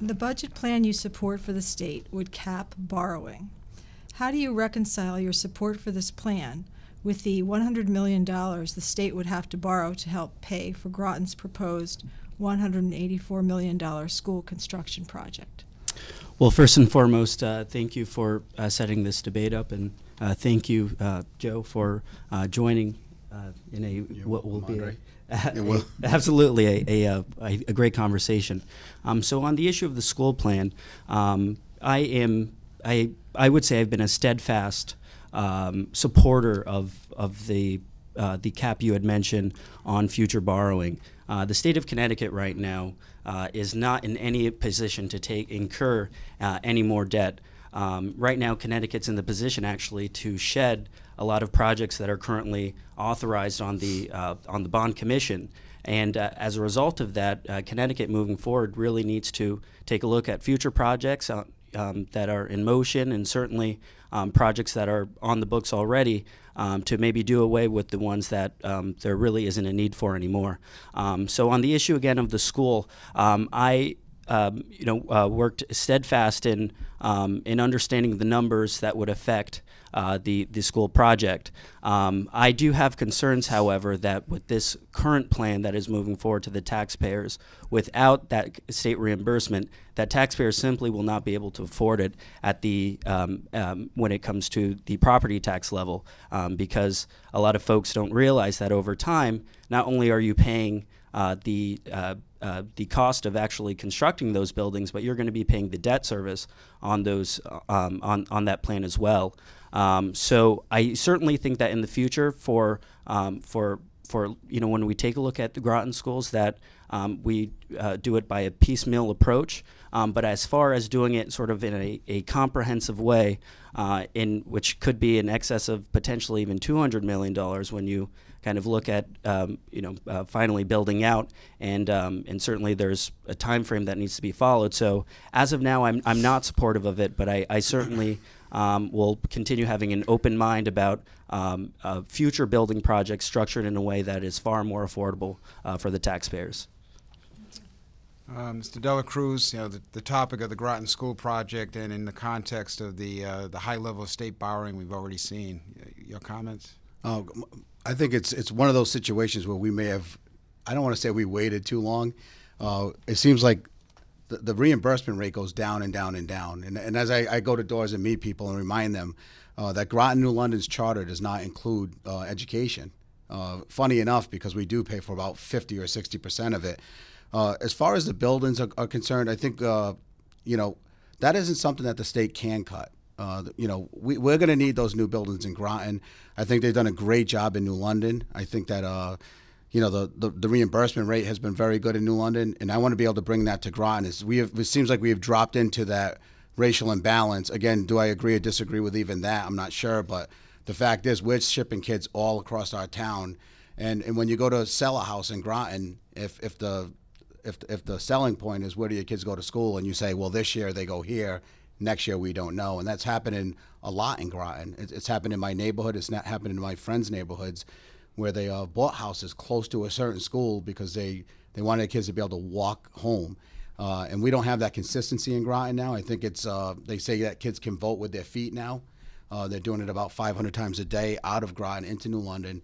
The budget plan you support for the state would cap borrowing. How do you reconcile your support for this plan with the $100 million the state would have to borrow to help pay for Groton's proposed $184 million school construction project? Well, first and foremost, thank you for setting this debate up, and thank you, Joe, for joining in what will be absolutely a great conversation. So on the issue of the school plan, I would say I've been a steadfast supporter of the cap you had mentioned on future borrowing. The state of Connecticut right now is not in any position to incur any more debt. Right now, Connecticut's in the position actually to shed a lot of projects that are currently authorized on the bond commission. And as a result of that, Connecticut moving forward really needs to take a look at future projects that are in motion, and certainly projects that are on the books already, to maybe do away with the ones that there really isn't a need for anymore. So on the issue again of the school, I worked steadfast in understanding the numbers that would affect the school project. I do have concerns, however, that with this current plan that is moving forward to the taxpayers, without that state reimbursement, that taxpayers simply will not be able to afford it at the when it comes to the property tax level, because a lot of folks don't realize that over time, not only are you paying the cost of actually constructing those buildings, but you're going to be paying the debt service on those on that plan as well. So I certainly think that in the future, for when we take a look at the Groton schools, that we do it by a piecemeal approach. But as far as doing it sort of in a comprehensive way, in which could be in excess of potentially even $200 million when you kind of look at finally building out, and certainly there's a time frame that needs to be followed. So as of now, I'm not supportive of it, but I certainly will continue having an open mind about future building projects structured in a way that is far more affordable for the taxpayers. Mr. Dela Cruz, the topic of the Groton School project, and in the context of the high level of state borrowing we've already seen, your comments? I think it's one of those situations where we may have, I don't want to say we waited too long. It seems like the reimbursement rate goes down and down and down. And as I go to doors and meet people and remind them that Groton New London's charter does not include education. Funny enough, because we do pay for about 50 or 60% of it. As far as the buildings are concerned, I think, that isn't something that the state can cut. We're going to need those new buildings in Groton. I think they've done a great job in New London. I think that, the reimbursement rate has been very good in New London, and I want to be able to bring that to Groton. It seems like we have dropped into that racial imbalance. Again, do I agree or disagree with even that? I'm not sure, but the fact is we're shipping kids all across our town, and when you go to sell a house in Groton, if the selling point is where do your kids go to school, and you say, well, this year they go here, next year we don't know, and that's happening a lot in Groton. It's happened in my neighborhood. It's not happening in my friends' neighborhoods, where they bought houses close to a certain school because they wanted their kids to be able to walk home. And we don't have that consistency in Groton now. I think it's they say that kids can vote with their feet now. They're doing it about 500 times a day out of Groton into New London.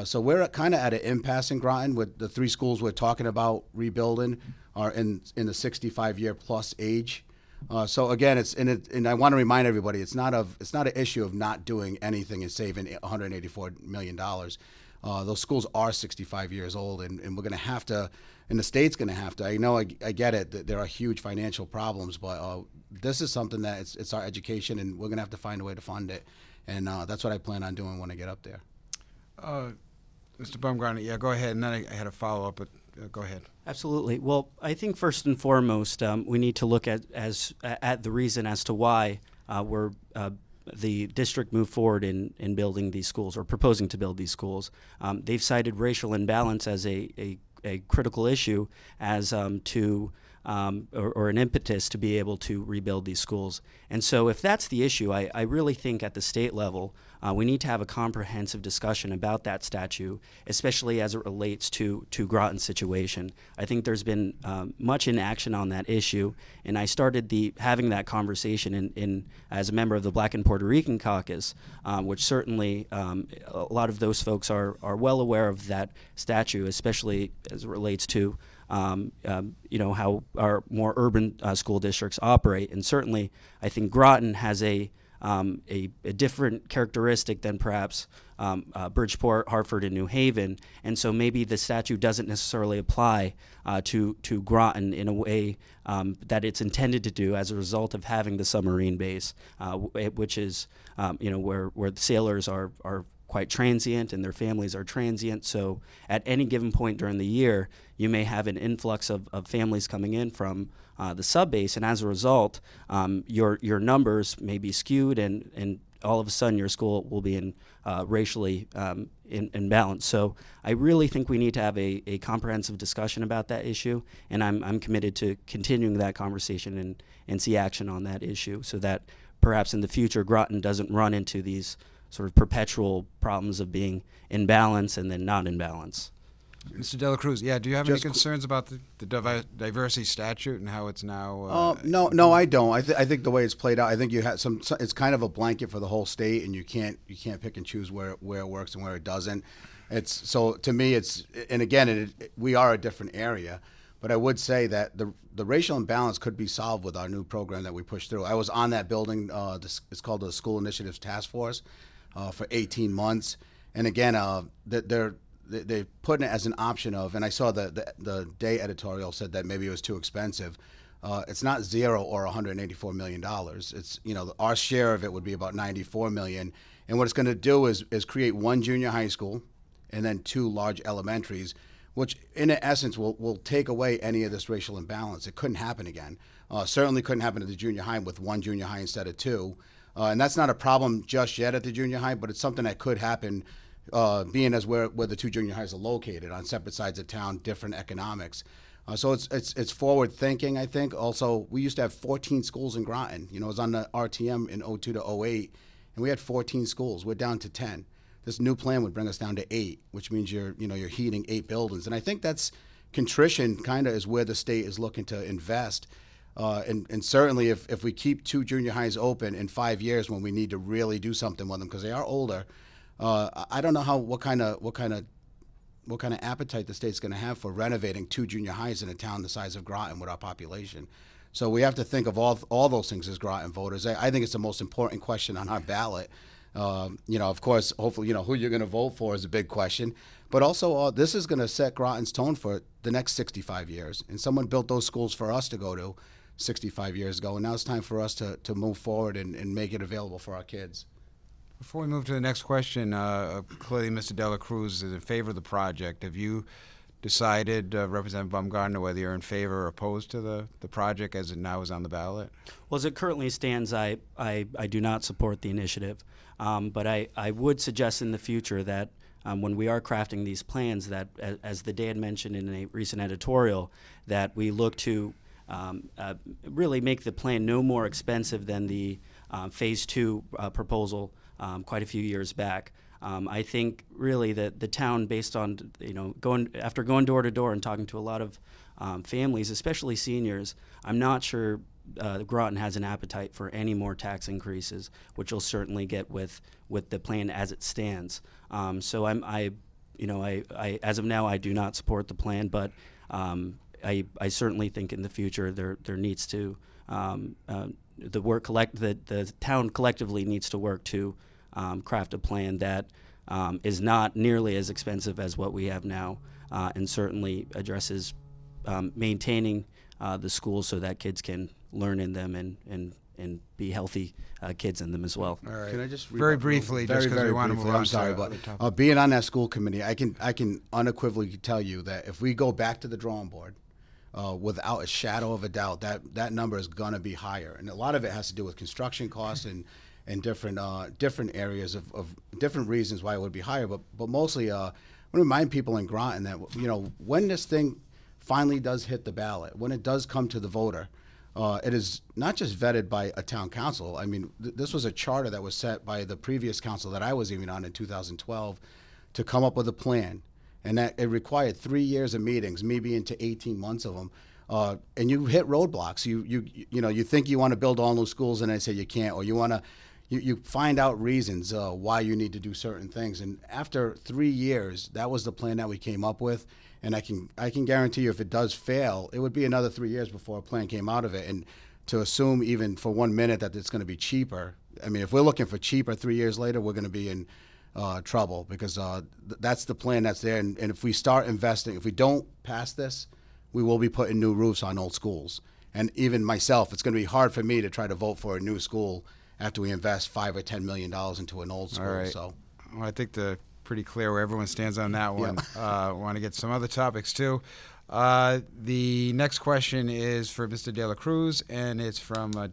So we're kind of at an impasse in Groton with the three schools we're talking about rebuilding are in the 65-year plus age. So again, and I want to remind everybody, it's not an issue of not doing anything and saving $184 million. Those schools are 65 years old, and we're going to have to, and the state's going to have to. I know I get it that there are huge financial problems, but this is something that it's our education, and we're going to have to find a way to fund it, and that's what I plan on doing when I get up there. Mr. Bumgardner, yeah, go ahead, and then I had a follow-up, but go ahead. Absolutely. Well, I think first and foremost, we need to look at the reason as to why the district moved forward in building these schools or proposing to build these schools. They've cited racial imbalance as a critical issue as to or an impetus to be able to rebuild these schools. And so if that's the issue, I really think at the state level, we need to have a comprehensive discussion about that statute, especially as it relates to Groton's situation. I think there's been much inaction on that issue, and I started having that conversation in as a member of the Black and Puerto Rican caucus, which certainly a lot of those folks are well aware of that statute, especially as it relates to how our more urban school districts operate. And certainly, I think Groton has a different characteristic than perhaps Bridgeport, Hartford, and New Haven. And so maybe the statute doesn't necessarily apply to Groton in a way that it's intended to do as a result of having the submarine base, which is where the sailors are quite transient and their families are transient. So at any given point during the year, you may have an influx of families coming in from the sub-base, and as a result, your numbers may be skewed, and all of a sudden your school will be racially imbalanced. So I really think we need to have a comprehensive discussion about that issue, and I'm committed to continuing that conversation and see action on that issue so that perhaps in the future Groton doesn't run into these sort of perpetual problems of being in balance and then not in balance. Mr. De La Cruz, do you have any concerns about the diversity statute and how it's now? No, I don't. I think the way it's played out, I think you had it's kind of a blanket for the whole state, and you can't pick and choose where it works and where it doesn't. So to me, and again, we are a different area, but I would say that the racial imbalance could be solved with our new program that we pushed through. I was on that building. It's called the School Initiatives Task Force for 18 months, and again, they put it as an option of, and I saw the Day editorial said that maybe it was too expensive. It's not $0 or $184 million. It's, our share of it would be about $94 million. And what it's going to do is create one junior high school and then 2 large elementaries, which in essence will take away any of this racial imbalance. It couldn't happen again. Certainly couldn't happen at the junior high with 1 junior high instead of 2. And that's not a problem just yet at the junior high, but it's something that could happen being as where the 2 junior highs are located on separate sides of town, different economics. So it's forward thinking, I think. Also, we used to have 14 schools in Groton. It was on the RTM in 02 to 08, and we had 14 schools. We're down to 10. This new plan would bring us down to 8, which means you're heating 8 buildings. And I think that's contrition kind of is where the state is looking to invest. And certainly if we keep 2 junior highs open in 5 years when we need to really do something with them because they are older, I don't know what kind of appetite the state's going to have for renovating 2 junior highs in a town the size of Groton with our population. So we have to think of all those things as Groton voters. I think it's the most important question on our ballot. Of course, hopefully, who you're going to vote for is a big question. But also, this is going to set Groton's tone for the next 65 years. And someone built those schools for us to go to 65 years ago. And now it's time for us to move forward and make it available for our kids. Before we move to the next question, clearly Mr. De La Cruz is in favor of the project. Have you decided, Representative Bumgardner, whether you're in favor or opposed to the project as it now is on the ballot? Well, as it currently stands, I do not support the initiative. But I would suggest in the future that when we are crafting these plans that, as the Day had mentioned in a recent editorial, that we look to really make the plan no more expensive than the Phase 2 proposal quite a few years back. I think really that the town, based on going door to door and talking to a lot of families, especially seniors, I'm not sure Groton has an appetite for any more tax increases, which you'll certainly get with the plan as it stands. So I as of now I do not support the plan, but I certainly think in the future there needs to the town collectively needs to work to craft a plan that is not nearly as expensive as what we have now, and certainly addresses maintaining the schools so that kids can learn in them and be healthy kids in them as well. All right. Can I just very briefly, just because we want to move on? I'm sorry, but being on that school committee, I can unequivocally tell you that if we go back to the drawing board, without a shadow of a doubt, that number is going to be higher, and a lot of it has to do with construction costs and different areas of different reasons why it would be higher. But mostly, I want to remind people in Groton that when this thing finally does hit the ballot, when it does come to the voter, it is not just vetted by a town council. I mean, this was a charter that was set by the previous council that I was even on in 2012 to come up with a plan. And that it required 3 years of meetings, me being to 18 months of them. And you hit roadblocks. You think you want to build all new schools, and they say you can't, or you find out reasons why you need to do certain things. And after 3 years, that was the plan that we came up with. And I can guarantee you, if it does fail, it would be another 3 years before a plan came out of it. And to assume even for 1 minute that it's going to be cheaper, I mean, if we're looking for cheaper 3 years later, we're going to be in trouble, because that's the plan that's there. And if we start investing, if we don't pass this, we will be putting new roofs on old schools. And even myself, it's going to be hard for me to try to vote for a new school after we invest $5 or $10 million into an old school. All right. So, well, I think pretty clear where everyone stands on that one. Want to get some other topics too. The next question is for Mr. De La Cruz, and it's from Dave.